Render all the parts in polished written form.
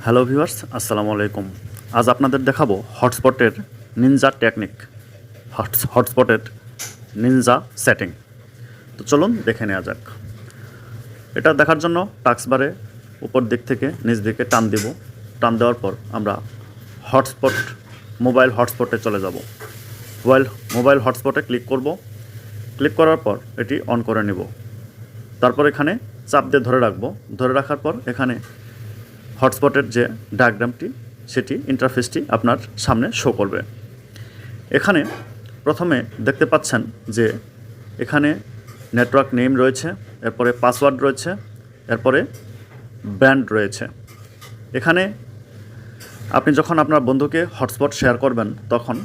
Hello viewers, আসসালামু আলাইকুম। আজ আপনাদের দেখাবো হটস্পটের নিনজা টেকনিক, হটস্পটের নিনজা সেটিং। তো চলুন দেখে নেওয়া যাক। এটা দেখার জন্য টাস্কবারে উপর দিক থেকে নিচ দিকে টান দিব। টান দেওয়ার পর আমরা মোবাইল হটস্পটে চলে যাব। মোবাইল হটস্পটে ক্লিক করব। ক্লিক করার পর এটি অন করে নেব। তারপর এখানে চাপ দিয়ে ধরে রাখবো। ধরে রাখার পর এখানে হটস্পটের যে ডায়াগ্রামটি, সেটি ইন্টারফেসটি আপনার সামনে শো করবে। এখানে প্রথমে দেখতে পাচ্ছেন যে এখানে নেটওয়ার্ক নেম রয়েছে, এরপরে পাসওয়ার্ড রয়েছে, এরপরে ব্র্যান্ড রয়েছে। এখানে আপনি যখন আপনার বন্ধুকে হটস্পট শেয়ার করবেন তখন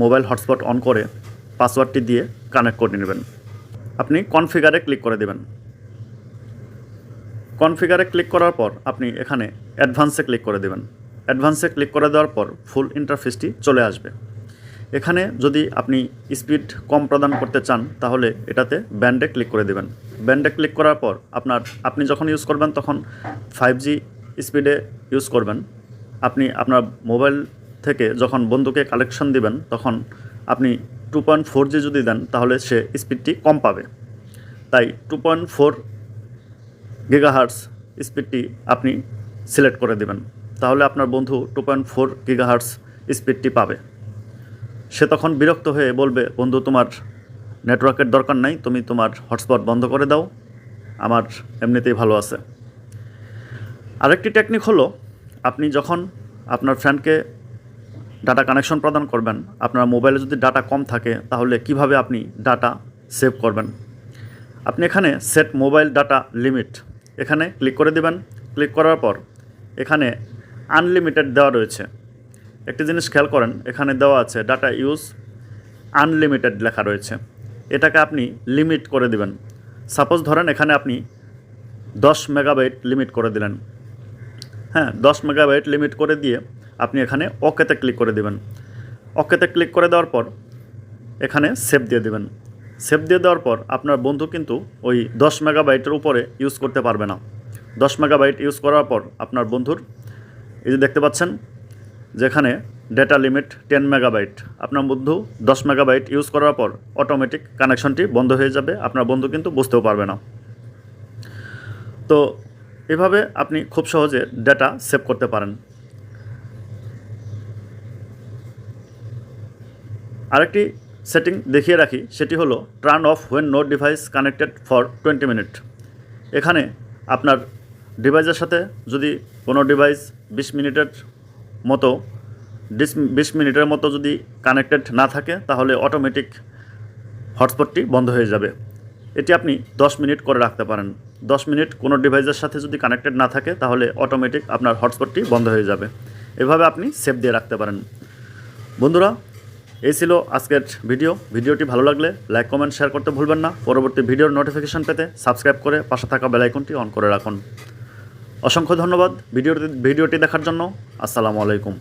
মোবাইল হটস্পট অন করে পাসওয়ার্ডটি দিয়ে কানেক্ট করে নেবেন। আপনি কনফিগারে ক্লিক করে দেবেন। কনফিগারে ক্লিক করার পর আপনি এখানে অ্যাডভান্সে ক্লিক করে দেবেন। অ্যাডভান্সে ক্লিক করে দেওয়ার পর ফুল ইন্টারফেসটি চলে আসবে। এখানে যদি আপনি স্পিড কম প্রদান করতে চান তাহলে এটাতে ব্যান্ডে ক্লিক করে দেবেন। ব্যান্ডে ক্লিক করার পর আপনি যখন ইউজ করবেন তখন 5G স্পিডে ইউজ করবেন। আপনি আপনার মোবাইল থেকে যখন বন্ধুকে কালেকশন দিবেন তখন আপনি 2.4G যদি দেন তাহলে সে স্পিডটি কম পাবে। তাই 2.4 গিগাহার্টজ স্পিডটি আপনি সিলেক্ট করে দেবেন। তাহলে আপনার বন্ধু 2.4 গিগাহার্টজ স্পিডটি পাবে। সে তখন বিরক্ত হয়ে বলবে, বন্ধু তোমার নেটওয়ার্কের দরকার নাই, তুমি তোমার হটস্পট বন্ধ করে দাও, আমার এমনিতেই ভালো আছে। আরেকটি টেকনিক হলো, আপনি যখন আপনার ফ্রেন্ডকে ডাটা কানেকশন প্রদান করবেন, আপনার মোবাইলে যদি ডাটা কম থাকে তাহলে কিভাবে আপনি ডাটা সেভ করবেন। আপনি এখানে সেট মোবাইল ডাটা লিমিট এখানে ক্লিক করে দিবেন। ক্লিক করার পর এখানে আনলিমিটেড দেওয়া রয়েছে। একটি জিনিস খেয়াল করেন, এখানে দেওয়া আছে ডাটা ইউজ আনলিমিটেড লেখা রয়েছে। এটাকে আপনি লিমিট করে দিবেন। সাপোজ ধরেন এখানে আপনি 10 মেগাবাইট লিমিট করে দিলেন। 10 মেগাবাইট লিমিট করে দিয়ে আপনি এখানে ওকেতে ক্লিক করে দিবেন। ওকেতে ক্লিক করে দেওয়ার পর এখানে সেভ দিয়ে দিবেন। সেভ দিয়ে দেওয়ার পর আপনার বন্ধু কিন্তু ওই 10 মেগাবাইটের উপরে ইউজ করতে পারবে না। 10 মেগাবাইট ইউজ করার পর আপনার বন্ধুর এই যে দেখতে পাচ্ছেন যেখানে ডেটা লিমিট 10 মেগাবাইট, আপনার বন্ধু 10 মেগাবাইট ইউজ করার পর অটোমেটিক কানেকশনটি বন্ধ হয়ে যাবে। আপনার বন্ধু কিন্তু বুঝতেও পারবে না। তো এভাবে আপনি খুব সহজে ডেটা সেভ করতে পারেন। আরেকটি সেটিং দেখিয়ে রাখি, সেটি হলো turn off when no device connected for 20 minute. এখানে আপনার ডিভাইসের সাথে যদি কোনো ডিভাইস 20 মিনিটের মতো যদি কানেক্টেড না থাকে তাহলে অটোমেটিক হটস্পটটি বন্ধ হয়ে যাবে। এটি আপনি 10 মিনিট করে রাখতে পারেন। 10 মিনিট কোনো ডিভাইসের সাথে যদি কানেক্টেড না থাকে তাহলে অটোমেটিক আপনার হটস্পটটি বন্ধ হয়ে যাবে। এভাবে আপনি সেভ দিয়ে রাখতে পারেন। বন্ধুরা, এই ছিল আজকের ভিডিওটি ভালো লাগলে লাইক, কমেন্ট, শেয়ার করতে ভুলবেন না। পরবর্তী ভিডিওর নোটিফিকেশন পেতে সাবস্ক্রাইব করে পাশে থাকা বেল আইকনটি অন করে রাখুন। অসংখ্য ধন্যবাদ ভিডিওটি দেখার জন্য। আসসালামু আলাইকুম।